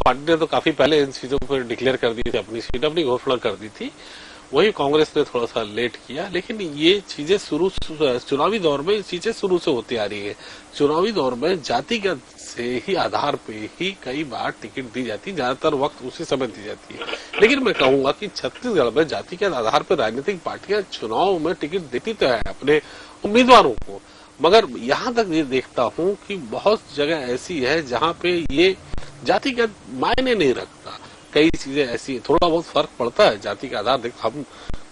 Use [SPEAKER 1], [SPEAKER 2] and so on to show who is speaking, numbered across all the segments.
[SPEAKER 1] Party ने तो काफी पहले इन चीजों पर डिक्लेयर कर दी थी, अपनी सीट अपनी घोषणा कर दी थी। वही कांग्रेस ने थोड़ा सा लेट किया, लेकिन ये चीजें चुनावी दौर में चीजें शुरू से होती आ रही है। चुनावी दौर में जातिगत से ही आधार पे ही कई बार टिकट दी जाती, ज्यादातर वक्त उसी समय दी जाती है। लेकिन मैं कहूंगा कि छत्तीसगढ़ में जाति के आधार पर राजनीतिक पार्टियां चुनाव में टिकट देती तो है अपने उम्मीदवारों को, मगर यहां तक ये देखता हूं कि बहुत जगह ऐसी है जहां पे ये जातिगत मायने नहीं रखता। कई चीजें ऐसी थोड़ा बहुत फर्क पड़ता है जाति का आधार देख, हम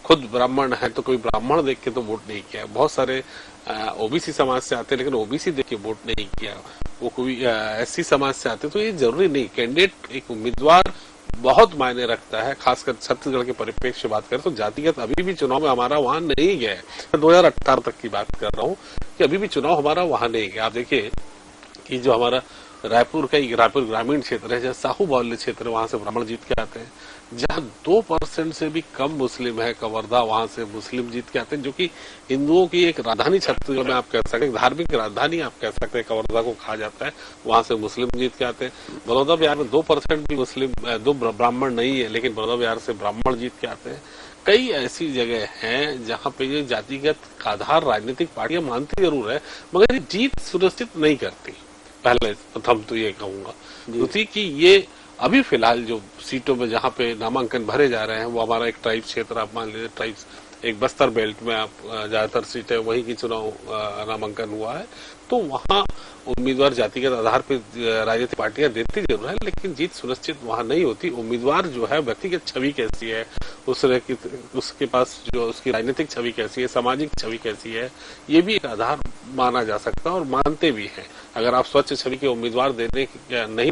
[SPEAKER 1] खुद ब्राह्मण है तो कोई ब्राह्मण देख के तो वोट नहीं किया, बहुत सारे ओबीसी समाज से आते लेकिन ओबीसी देख के वोट नहीं किया, वो कोई एससी समाज से आते, तो ये जरूरी नहीं। कैंडिडेट एक उम्मीदवार बहुत मायने रखता है, खासकर छत्तीसगढ़ के परिप्रेक्ष्य से बात करें तो जातिगत अभी भी चुनाव में हमारा वहां नहीं गया है। मैं 2018 तक की बात कर रहा हूँ कि अभी भी चुनाव हमारा वहां नहीं गया। आप देखिए कि जो हमारा रायपुर ग्रामीण क्षेत्र है, जहाँ साहू बाहुल्य क्षेत्र है, वहां से ब्राह्मण जीत के आते हैं। जहाँ 2% से भी कम मुस्लिम है कवर्धा, वहां से मुस्लिम जीत के आते हैं, जो कि हिंदुओं की एक राजधानी छत्तीसगढ़ में आप कह सकते हैं, धार्मिक राजधानी आप कह सकते हैं, कवर्धा को कहा जाता है, वहां से मुस्लिम जीत के आते हैं। बलौदा बिहार में 2% भी मुस्लिम ब्राह्मण नहीं है, लेकिन बलौदा बिहार से ब्राह्मण जीत के आते हैं। कई ऐसी जगह हैं जहां पे ये जातिगत आधार राजनीतिक पार्टियां मानती जरूर है, मगर ये जीत सुनिश्चित नहीं करती। पहले प्रथम तो ये कहूंगा, दूसरी कि ये अभी फिलहाल जो सीटों में जहां पे नामांकन भरे जा रहे हैं वो हमारा एक ट्राइब क्षेत्र, आप मान लीजिए ट्राइब्स एक बस्तर बेल्ट में आप ज्यादातर सीटें वहीं की चुनाव नामांकन हुआ है, तो वहां उम्मीदवार जातिगत आधार पर राजनीतिक पार्टियां देती जरूर है, लेकिन जीत सुनिश्चित वहां नहीं होती। उम्मीदवार जो है व्यक्तिगत छवि कैसी है, उसके पास जो उसकी राजनीतिक छवि कैसी है, सामाजिक छवि कैसी है, ये भी एक आधार माना जा सकता है और मानते भी हैं। अगर आप स्वच्छ छवि के उम्मीदवार देने नहीं